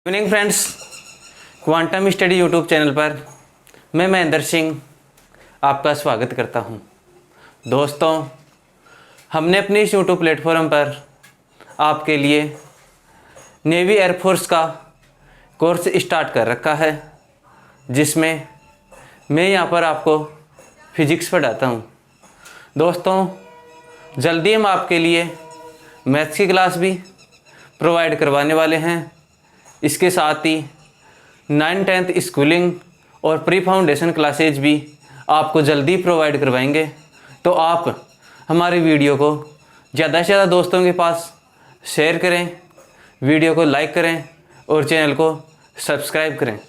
Evening friends, quantum study YouTube channel पर मैं महेंद्र सिंह आपका स्वागत करता हूं। दोस्तों, हमने अपने इस यूट्यूब प्लेटफॉर्म पर आपके लिए नेवी एयरफोर्स का कोर्स स्टार्ट कर रखा है, जिसमें मैं यहां पर आपको फिजिक्स पढ़ाता हूं। दोस्तों, जल्दी हम आपके लिए मैथ्स की क्लास भी प्रोवाइड करवाने वाले हैं। इसके साथ ही 9th-10th स्कूलिंग और प्री फाउंडेशन क्लासेज भी आपको जल्दी प्रोवाइड करवाएंगे। तो आप हमारी वीडियो को ज़्यादा से ज़्यादा दोस्तों के पास शेयर करें, वीडियो को लाइक करें और चैनल को सब्सक्राइब करें।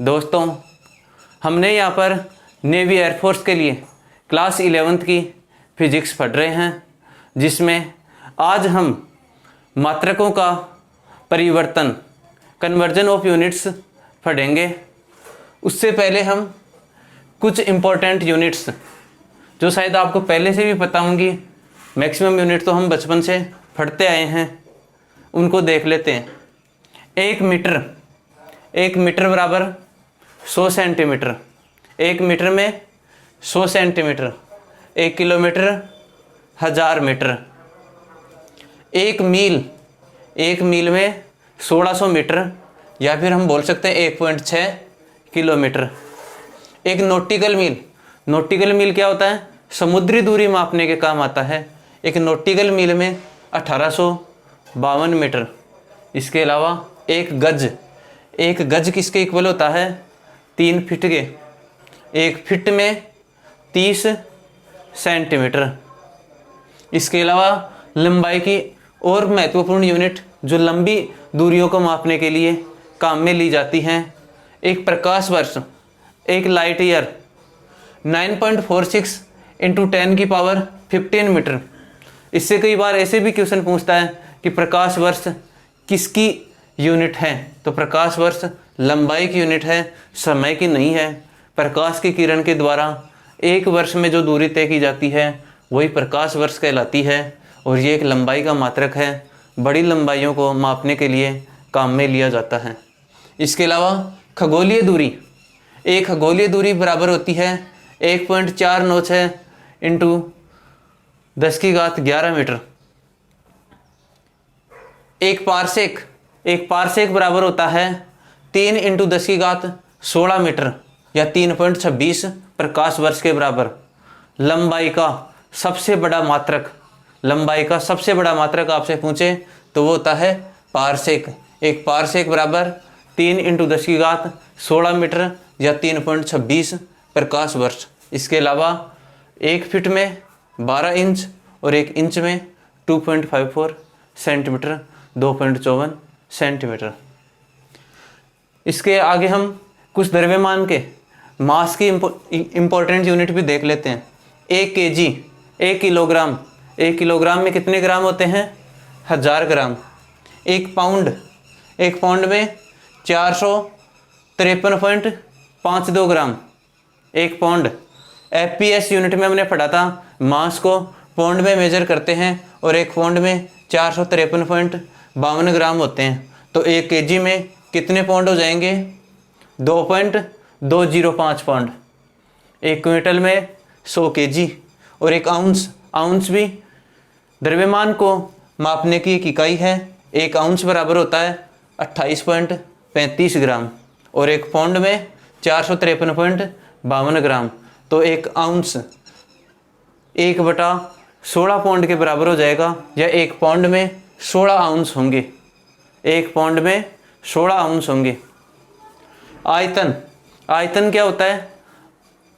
दोस्तों, हमने यहाँ पर नेवी एयरफोर्स के लिए क्लास 11th की फिजिक्स पढ़ रहे हैं, जिसमें आज हम मात्रकों का परिवर्तन कन्वर्जन ऑफ यूनिट्स पढ़ेंगे। उससे पहले हम कुछ इम्पोर्टेंट यूनिट्स जो शायद आपको पहले से भी पता होंगी, मैक्सिमम यूनिट तो हम बचपन से पढ़ते आए हैं, उनको देख लेते हैं। 1 मीटर बराबर 100 सेंटीमीटर। 1 मीटर में 100 सेंटीमीटर। 1 kilometre 1000 metre. 1 मील में 1600 मीटर, या फिर हम बोल सकते हैं 1.6 किलोमीटर। एक नॉटिकल मील क्या होता है? समुद्री दूरी मापने के काम आता है। एक नॉटिकल मील में 1852 मीटर। इसके अलावा एक गज किसके इक्वल होता है? 3 फीट के। 1 फीट में 30 सेंटीमीटर। इसके अलावा लंबाई की और महत्वपूर्ण यूनिट जो लंबी दूरियों को मापने के लिए काम में ली जाती हैं, एक प्रकाश वर्ष, एक लाइट ईयर, 9.46 × 10⁻15 मीटर। इससे कई बार ऐसे भी क्वेश्चन पूछता है कि प्रकाश वर्ष किसकी यूनिट है? तो प्रकाश वर्ष लंबाई की यूनिट है, समय की नहीं है। प्रकाश की किरण के द्वारा एक वर्ष में जो दूरी तय की जाती है वही प्रकाश वर्ष कहलाती है, और ये एक लंबाई का मात्रक है। बड़ी लंबाइयों को मापने के लिए काम में लिया जाता है। इसके अलावा खगोलीय दूरी, एक खगोलीय दूरी बराबर होती है 1.496 × 10⁻11 मीटर। एक पारसेक बराबर होता है 3 × 10⁻16 मीटर, या 3.26 प्रकाश वर्ष के बराबर। लंबाई का सबसे बड़ा मात्रक आपसे पूछे तो वो होता है पारसेक। एक पारसेक बराबर 3 × 10⁻16 मीटर, या 3.26 प्रकाश वर्ष। इसके अलावा 1 फीट में 12 इंच और 1 इंच में 2.54 सेंटीमीटर, 2.54 सेंटीमीटर। इसके आगे हम कुछ द्रव्यमान के मास की इम्पोर्टेंट यूनिट भी देख लेते हैं। 1 kg, 1 किलोग्राम। 1 किलोग्राम में कितने ग्राम होते हैं? 1000 ग्राम। 1 पाउंड में 453.52 ग्राम। 1 पाउंड। FPS यूनिट में हमने पढ़ा था, मास को पाउंड में मेजर करते हैं, और 1 पाउंड में 453.52 ग्राम होते हैं। तो 1 kg में कितने पाउंड हो जाएंगे? 2.205 पाउंड। 1 क्विंटल में 100 kg। और 1 आउंस भी द्रव्यमान को मापने की एक इकाई है। 1 आउंस बराबर होता है 28.35 ग्राम, और 1 पाउंड में 453.52 ग्राम। तो 1 आउंस 1/16 पाउंड के बराबर हो जाएगा, या 1 पाउंड में 16 आउंस होंगे। 1 पाउंड में 16 आउंस होंगे। आयतन क्या होता है?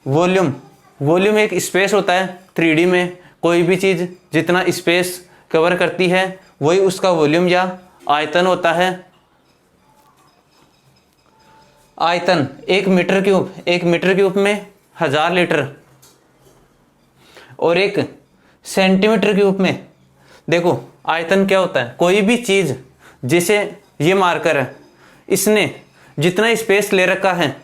वॉल्यूम एक स्पेस होता है 3D में। कोई भी चीज़ जितना स्पेस कवर करती है वही उसका वॉल्यूम या आयतन होता है। आयतन 1 मीटर क्यूब में 1000 लीटर, और 1 सेंटीमीटर क्यूब में, देखो आयतन क्या होता है? कोई भी चीज़, जैसे ये मार्कर है, इसने जितना स्पेस ले रखा है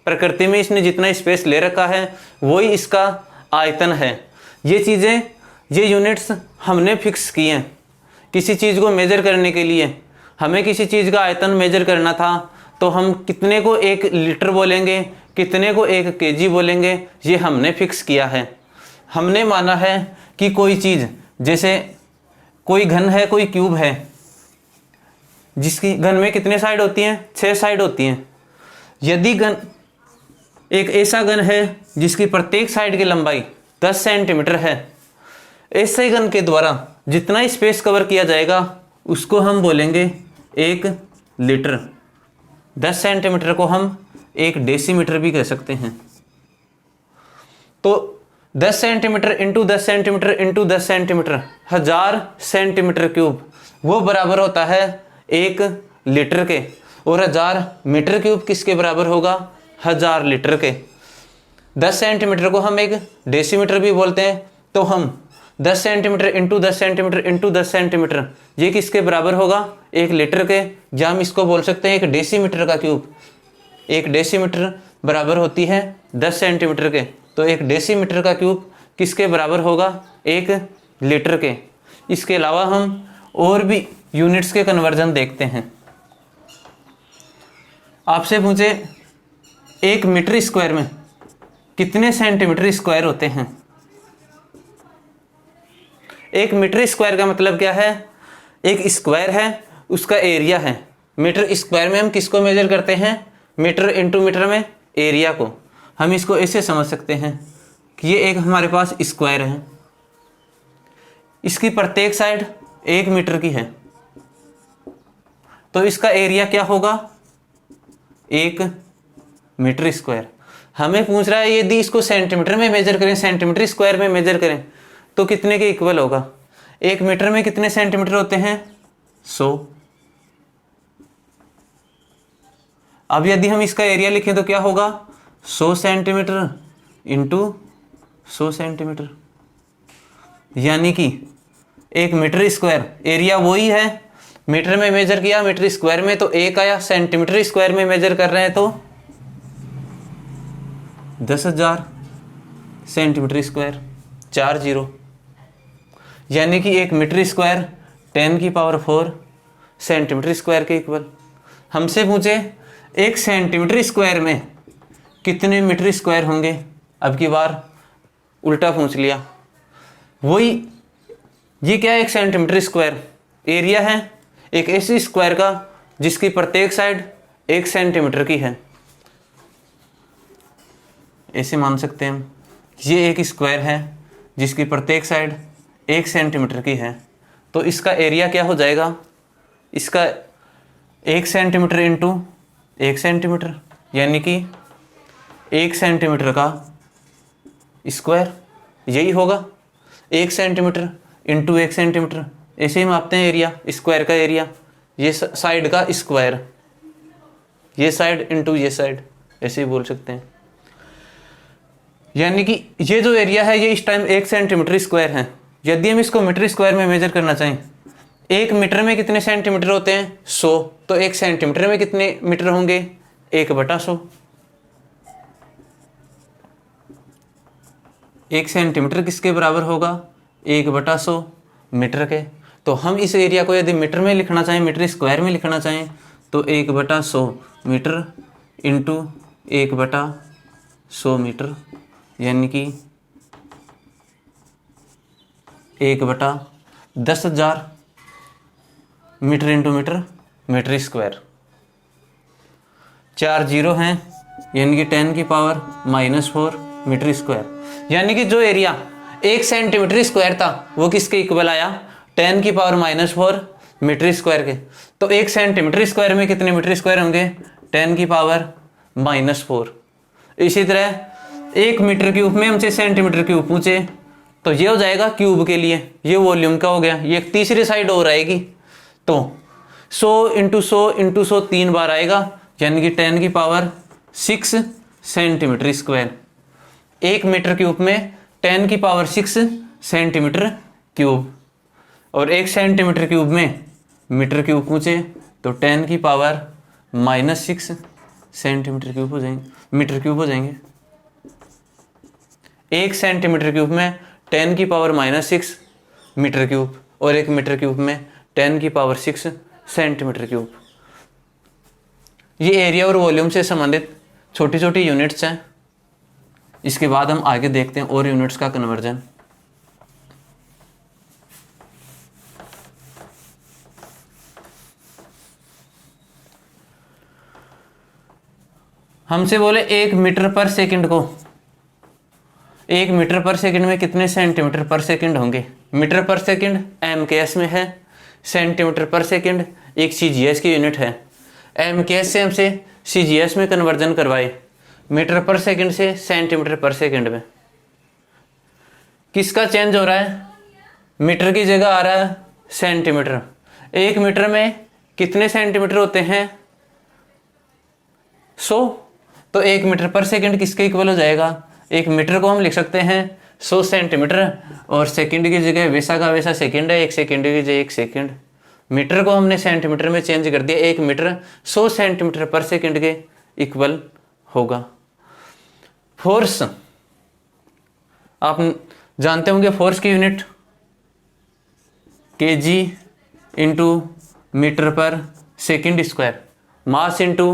प्रकृति में, इसने जितना स्पेस ले रखा है वही इसका आयतन है। ये यूनिट्स हमने फिक्स की हैं। किसी चीज़ को मेजर करने के लिए हमें किसी चीज़ का आयतन मेजर करना था तो हम कितने को 1 लीटर बोलेंगे, कितने को 1 केजी बोलेंगे, ये हमने फिक्स किया है। हमने माना है कि कोई चीज़, जैसे कोई घन है, कोई क्यूब है, जिसकी घन में कितने साइड होती हैं, 6 साइड होती हैं। यदि घन एक ऐसा घन है जिसकी प्रत्येक साइड की लंबाई 10 सेंटीमीटर है, ऐसे घन के द्वारा जितना स्पेस कवर किया जाएगा उसको हम बोलेंगे 1 लीटर। 10 सेंटीमीटर को हम 1 डेसीमीटर भी कह सकते हैं। तो 10 centimetre into 10 centimetre into 10 centimetre, 1000 centimetre cube, वो बराबर होता है 1 लीटर के। और 1000 मीटर क्यूब किसके बराबर होगा, 1000 लीटर के। 10 सेंटीमीटर को हम 1 डेसीमीटर भी बोलते हैं। तो हम 10 centimetre into 10 centimetre into 10 centimetre, ये किसके बराबर होगा, 1 लीटर के। या हम इसको बोल सकते हैं 1 डेसीमीटर का क्यूब। 1 डेसीमीटर बराबर होती है 10 सेंटीमीटर के। तो 1 डेसीमीटर का क्यूब किसके बराबर होगा, 1 लीटर के। इसके अलावा हम और भी यूनिट्स के कन्वर्जन देखते हैं। आपसे पूछे 1 मीटर स्क्वायर में कितने सेंटीमीटर स्क्वायर होते हैं। 1 मीटर स्क्वायर का मतलब क्या है, एक स्क्वायर है, उसका एरिया है। मीटर स्क्वायर में हम किसको मेजर करते हैं, मीटर इंटू मीटर में एरिया को। हम इसको ऐसे समझ सकते हैं कि ये एक हमारे पास स्क्वायर है, इसकी प्रत्येक साइड 1 मीटर की है, तो इसका एरिया क्या होगा, 1 मीटर स्क्वायर। हमें पूछ रहा है यदि इसको सेंटीमीटर में मेजर करें, सेंटीमीटर स्क्वायर में मेजर करें तो कितने के इक्वल होगा। 1 मीटर में कितने सेंटीमीटर होते हैं, 100। अब यदि हम इसका एरिया लिखें तो क्या होगा, 100 सेंटीमीटर इंटू 100 सेंटीमीटर, यानी कि 1 मीटर स्क्वायर, एरिया वही है, मीटर में मेजर किया, मीटर स्क्वायर में तो 1 आया, सेंटीमीटर स्क्वायर में मेजर कर रहे हैं तो 10,000 सेंटीमीटर स्क्वायर, 4 0, यानी कि 1 मीटर स्क्वायर 10⁴ सेंटीमीटर स्क्वायर के इक्वल। हमसे पूछे 1 सेंटीमीटर स्क्वायर में कितने मीटर स्क्वायर होंगे। अब की बार उल्टा पूछ लिया। वही ये क्या है, 1 सेंटीमीटर स्क्वायर एरिया है एक ऐसी स्क्वायर का जिसकी प्रत्येक साइड 1 सेंटीमीटर की है। ऐसे मान सकते हैं हम, ये एक स्क्वायर है जिसकी प्रत्येक साइड 1 सेंटीमीटर की है। तो इसका एरिया क्या हो जाएगा, इसका 1 सेंटीमीटर इंटू 1 सेंटीमीटर, यानी कि 1 सेंटीमीटर का स्क्वायर, यही होगा 1 सेंटीमीटर इंटू 1 सेंटीमीटर। ऐसे ही मापते हैं एरिया, स्क्वायर का एरिया, ये साइड का स्क्वायर, ये साइड इंटू ये साइड, ऐसे ही बोल सकते हैं। यानी कि ये जो एरिया है ये इस टाइम 1 सेंटीमीटर स्क्वायर है। यदि हम इसको मीटर स्क्वायर में मेजर करना चाहें, 1 मीटर में कितने सेंटीमीटर होते हैं, 100, तो 1 सेंटीमीटर में कितने मीटर होंगे, 1/100। 1 सेंटीमीटर किसके बराबर होगा, 1/100 मीटर के। तो हम इस एरिया को यदि मीटर में लिखना चाहें, मीटर स्क्वायर में लिखना चाहें तो 1/100 मीटर इंटू 1/100 मीटर, यानी कि 1/10,000 metre into metre, metre square. 4 0 हैं, यानी कि 10⁻⁻4 मीटर स्क्वायर। यानी कि जो एरिया 1 सेंटीमीटर स्क्वायर था वो किसके इक्वल आया, 10⁻⁻4 मीटर स्क्वायर के। तो 1 सेंटीमीटर स्क्वायर में कितने मीटर स्क्वायर होंगे, 10⁻⁻4। इसी तरह 1 मीटर क्यूब में हमसे सेंटीमीटर क्यूब पूछे तो ये हो जाएगा क्यूब के लिए, ये वॉल्यूम का हो गया। ये एक तीसरी साइड और आएगी, तो 100 × 100 × 100 3 बार आएगा, यानी कि 10⁻6 सेंटीमीटर स्क्वायर। 1 मीटर क्यूब में 10⁻6 सेंटीमीटर क्यूब, और 1 सेंटीमीटर क्यूब में मीटर क्यूब पूछे तो 10⁻⁻6 सेंटीमीटर क्यूब हो जाएंगे, मीटर क्यूब हो जाएंगे। 1 सेंटीमीटर क्यूब में 10⁻⁻6 मीटर क्यूब और 1 मीटर क्यूब में 10⁻6 सेंटीमीटर क्यूब। ये एरिया और वॉल्यूम से संबंधित छोटी छोटी यूनिट्स हैं। इसके बाद हम आगे देखते हैं और यूनिट्स का कन्वर्जन। हमसे बोले 1 मीटर पर सेकंड को, 1 मीटर पर सेकंड में कितने सेंटीमीटर पर सेकंड होंगे। मीटर पर सेकंड MKS में है, सेंटीमीटर पर सेकंड एक CGS की यूनिट है। MKS से हमसे CGS में कन्वर्जन करवाए, मीटर पर सेकंड से सेंटीमीटर पर सेकंड में। किसका चेंज हो रहा है, मीटर की जगह आ रहा है सेंटीमीटर। 1 मीटर में कितने सेंटीमीटर होते हैं, 100। तो 1 मीटर पर सेकंड किसके इक्वल हो जाएगा, 1 मीटर को हम लिख सकते हैं 100 सेंटीमीटर, और सेकंड की जगह वैसा का वैसा सेकंड है, 1 सेकंड की जगह 1 सेकंड। मीटर को हमने सेंटीमीटर में चेंज कर दिया, 1 मीटर 100 सेंटीमीटर पर सेकंड के इक्वल होगा। फोर्स, आप जानते होंगे फोर्स की unit kg into metre per second square, mass into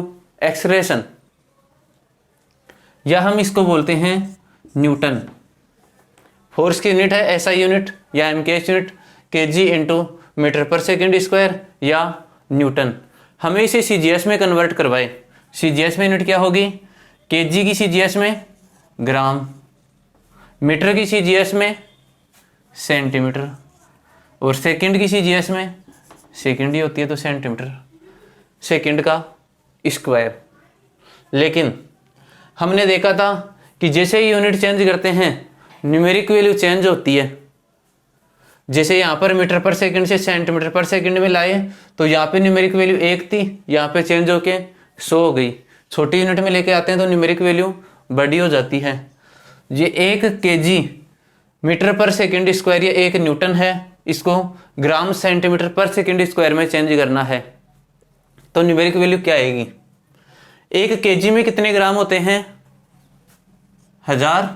acceleration, या हम इसको बोलते हैं न्यूटन। फोर्स की यूनिट है SI यूनिट या MKS unit, kg into metre per second square या न्यूटन। हमें इसे CGS में कन्वर्ट करवाए। CGS में यूनिट क्या होगी, kg की CGS में ग्राम, मीटर की CGS में सेंटीमीटर, और सेकंड की CGS में सेकंड ही होती है तो सेंटीमीटर सेकंड का स्क्वायर। लेकिन हमने देखा था कि जैसे ही यूनिट चेंज करते हैं न्यूमेरिक वैल्यू चेंज होती है। जैसे यहाँ पर मीटर पर सेकंड से सेंटीमीटर पर सेकंड में लाए तो यहाँ पे न्यूमेरिक वैल्यू 1 थी, यहाँ पे चेंज होके 100 हो गई। छोटी यूनिट में लेके आते हैं तो न्यूमेरिक वैल्यू बड़ी हो जाती है। ये 1 kg metre per second square या 1 न्यूटन है, इसको ग्राम सेंटीमीटर पर सेकंड स्क्वायर में चेंज करना है तो न्यूमेरिक वैल्यू क्या आएगी। 1 kg में कितने ग्राम होते हैं, 1000।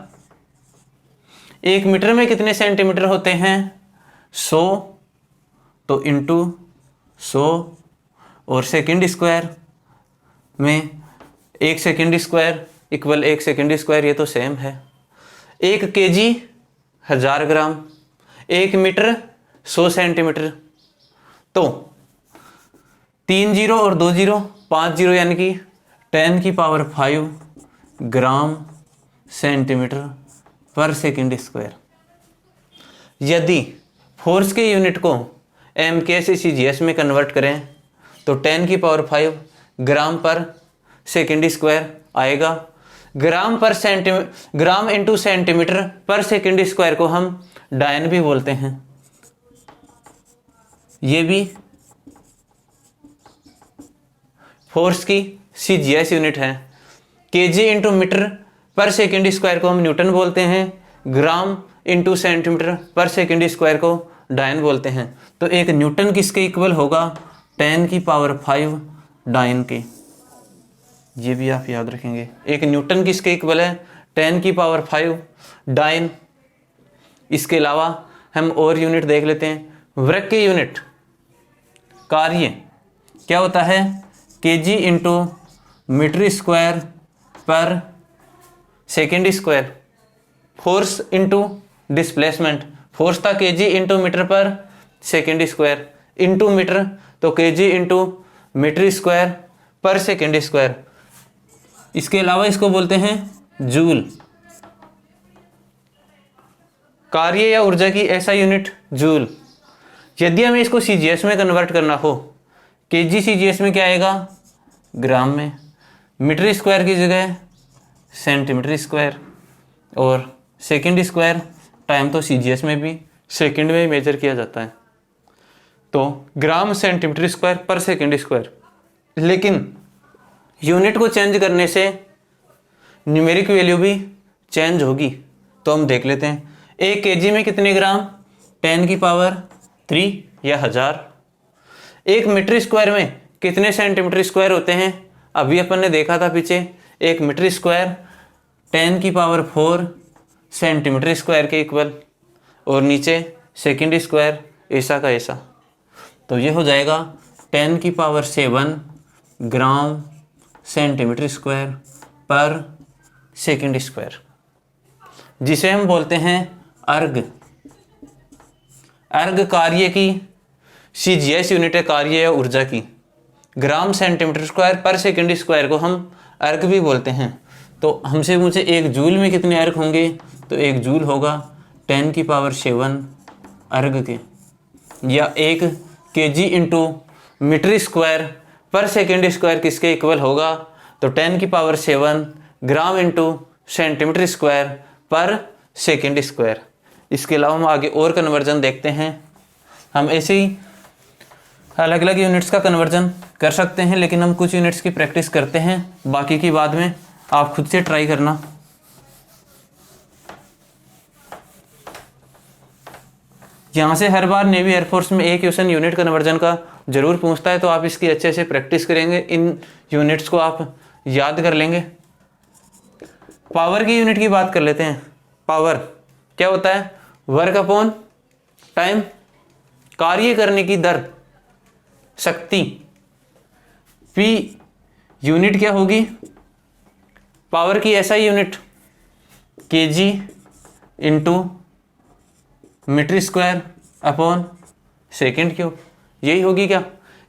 1 मीटर में कितने सेंटीमीटर होते हैं, 100, तो इंटू 100, और सेकंड स्क्वायर में 1 second square equal 1 second square, ये तो सेम है। 1 kg 1000 ग्राम, 1 मीटर 100 सेंटीमीटर, तो 3 जीरो और 2 जीरो 5 जीरो, यानी कि 10⁵ ग्राम सेंटीमीटर पर सेकंड स्क्वायर। यदि फोर्स के यूनिट को MKS से CGS में कन्वर्ट करें तो 10⁵ ग्राम पर सेकंड स्क्वायर आएगा। ग्राम इंटू सेंटीमीटर पर सेकंड स्क्वायर को हम डायन भी बोलते हैं। ये भी फोर्स की CGS यूनिट है। kg into metre per second square को हम न्यूटन बोलते हैं, ग्राम इंटू सेंटीमीटर पर सेकंड स्क्वायर को डायन बोलते हैं। तो 1 न्यूटन किसके इक्वल होगा, 10⁵ डायन के। ये भी आप याद रखेंगे, 1 न्यूटन किसके इक्वल है, 10⁵ डायन। इसके अलावा हम और यूनिट देख लेते हैं। वृत्त की यूनिट कार्य क्या होता है, kg into metre square per second square. Force into displacement, force था kg इंटू मीटर पर सेकेंड स्क्वायर, इंटू मीटर तो kg into metre square per second square. इसके अलावा इसको बोलते हैं जूल। कार्य या ऊर्जा की ऐसा यूनिट जूल। यदि हमें इसको CGS में कन्वर्ट करना हो, kg CGS में क्या आएगा, ग्राम में, मीटर स्क्वायर की जगह सेंटीमीटर स्क्वायर, और सेकंड स्क्वायर टाइम तो CGS में भी सेकंड में ही मेजर किया जाता है, तो ग्राम सेंटीमीटर स्क्वायर पर सेकंड स्क्वायर। लेकिन यूनिट को चेंज करने से न्यूमेरिक वैल्यू भी चेंज होगी, तो हम देख लेते हैं। 1 kg में कितने ग्राम, 10⁵ या 1000। 1 मीटर स्क्वायर में कितने सेंटीमीटर स्क्वायर होते हैं, अभी अपन ने देखा था पीछे, 1 मीटर स्क्वायर 10⁴ सेंटीमीटर स्क्वायर के इक्वल, और नीचे सेकंड स्क्वायर ऐसा का ऐसा, तो ये हो जाएगा 10⁷ ग्राम सेंटीमीटर स्क्वायर पर सेकंड स्क्वायर, जिसे हम बोलते हैं अर्ग। अर्ग कार्य की CGS यूनिट है, कार्य या ऊर्जा की। ग्राम सेंटीमीटर स्क्वायर पर सेकंड स्क्वायर को हम अर्ग भी बोलते हैं। तो हमसे मुझे 1 जूल में कितने अर्ग होंगे, तो 1 जूल होगा 10⁷ अर्ग के, या 1 kg into metre square per second square किसके इक्वल होगा, तो 10⁷ gram into centimetre square per second square. इसके अलावा हम आगे और कन्वर्जन देखते हैं। हम ऐसे ही अलग अलग यूनिट्स का कन्वर्जन कर सकते हैं, लेकिन हम कुछ यूनिट्स की प्रैक्टिस करते हैं, बाकी की बाद में आप खुद से ट्राई करना। यहाँ से हर बार नेवी एयरफोर्स में एक क्वेश्चन यूनिट कन्वर्जन का जरूर पूछता है, तो आप इसकी अच्छे से प्रैक्टिस करेंगे, इन यूनिट्स को आप याद कर लेंगे। पावर की यूनिट की बात कर लेते हैं। पावर क्या होता है, वर्क अपॉन टाइम, कार्य करने की दर, शक्ति। पी यूनिट क्या होगी पावर की, ऐसा unit kg into metre square upon second cube, यही होगी क्या।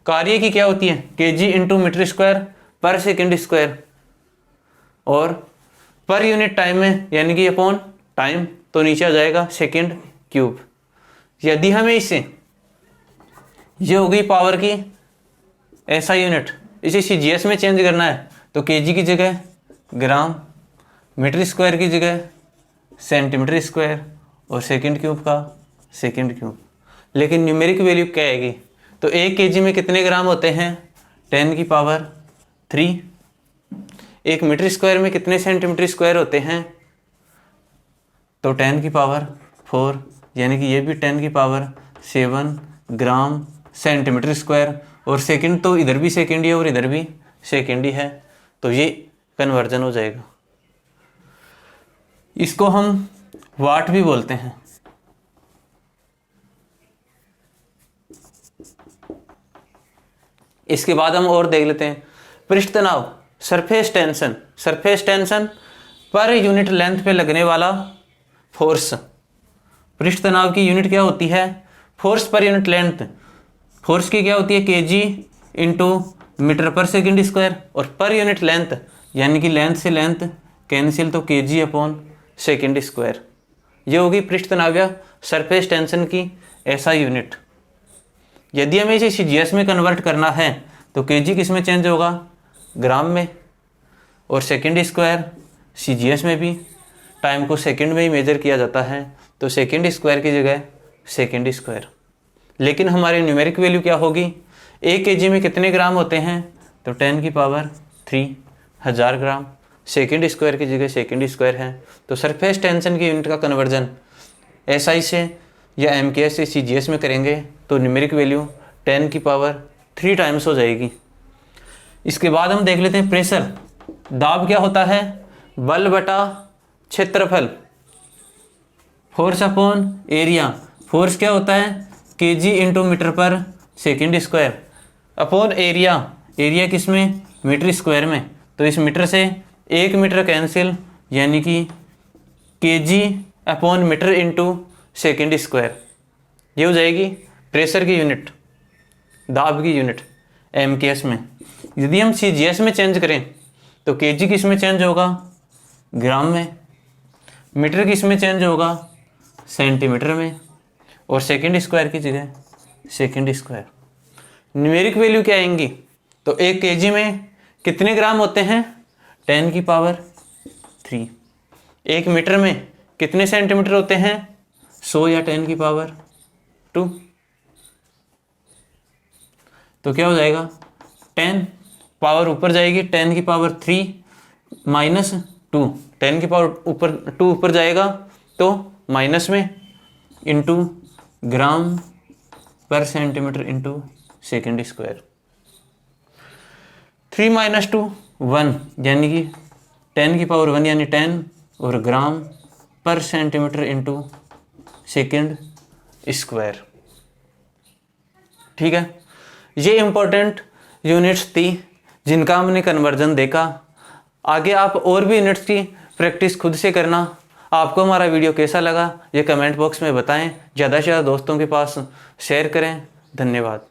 कार्य की क्या होती है, kg into metre square per second square, और पर यूनिट टाइम में यानी कि अपॉन टाइम, तो नीचे आ जाएगा सेकेंड क्यूब। यदि हमें इसे, ये हो गई पावर की ऐसा यूनिट, इसे CGS में चेंज करना है तो kg की जगह ग्राम, मीटर स्क्वायर की जगह सेंटीमीटर स्क्वायर, और सेकेंड क्यूब का सेकेंड क्यूब। लेकिन न्यूमेरिक वैल्यू क्या आएगी, तो 1 kg में कितने ग्राम होते हैं, 10⁻3। 1 मीटर स्क्वायर में कितने सेंटीमीटर स्क्वायर होते हैं, तो 10⁻4, यानी कि ये भी 10⁻7 ग्राम सेंटीमीटर स्क्वायर, और सेकंड तो इधर भी सेकंड ही है और इधर भी सेकंड ही है, तो ये कन्वर्जन हो जाएगा। इसको हम वाट भी बोलते हैं। इसके बाद हम और देख लेते हैं पृष्ठ तनाव, surface tension. Surface tension per unit length पे लगने वाला फोर्स। पृष्ठ तनाव की यूनिट क्या होती है, force per unit length. Force की क्या होती है, kg इंटू मीटर पर सेकेंड स्क्वायर, और पर यूनिट लेंथ यानी कि लेंथ से लेंथ कैंसिल, तो kg अपॉन सेकेंड स्क्वायर। ये होगी पृष्ठ तनाव या सरफेस टेंशन की ऐसा यूनिट। यदि हमें इसे CGS में कन्वर्ट करना है तो kg किस में चेंज होगा, ग्राम में, और सेकेंड स्क्वायर CGS में भी टाइम को सेकेंड में ही मेजर किया जाता है, तो सेकेंड स्क्वायर की जगह सेकेंड स्क्वायर। लेकिन हमारी न्यूमेरिक वैल्यू क्या होगी, 1 kg में कितने ग्राम होते हैं, तो 10⁻3 1000 ग्राम, सेकेंड स्क्वायर की जगह सेकेंड स्क्वायर है। तो सरफेस टेंशन की यूनिट का कन्वर्जन SI से या MKS से CGS में करेंगे तो न्यूमेरिक वैल्यू 10⁻3 टाइम्स हो जाएगी। इसके बाद हम देख लेते हैं प्रेशर। दाब क्या होता है, बल बटा क्षेत्रफल, फोर्स अपॉन एरिया। फोर्स क्या होता है, kg इंटू मीटर पर second square upon area. Area किस में, मीटर स्क्वायर में, तो इस मीटर से 1 मीटर कैंसिल, यानी कि kg upon metre into second square. ये हो जाएगी प्रेशर की यूनिट, दाब की यूनिट MKS में। यदि हम CGS में चेंज करें तो kg किस में चेंज होगा, ग्राम में, मीटर किस में चेंज होगा, सेंटीमीटर में, और सेकेंड स्क्वायर की जगह सेकेंड स्क्वायर। न्यूमेरिक वैल्यू क्या आएंगी, तो 1 kg में कितने ग्राम होते हैं, 10⁻3। 1 मीटर में कितने सेंटीमीटर होते हैं, 100 या 10⁻2। तो क्या हो जाएगा, 10 पावर ऊपर जाएगी, 10⁻3 माइनस 2, 10 की पावर ऊपर 2 ऊपर जाएगा तो माइनस में, इंटू ग्राम पर centimetre into second square. 3 minus 2 1, यानी कि 10⁻1 यानी 10, और ग्राम पर सेंटीमीटर इंटू सेकेंड स्क्वायर। ठीक है, ये इम्पोर्टेंट यूनिट्स थी जिनका हमने कन्वर्जन देखा। आगे आप और भी यूनिट्स की प्रैक्टिस खुद से करना। आपको हमारा वीडियो कैसा लगा ये कमेंट बॉक्स में बताएं। ज़्यादा से ज़्यादा दोस्तों के पास शेयर करें। धन्यवाद।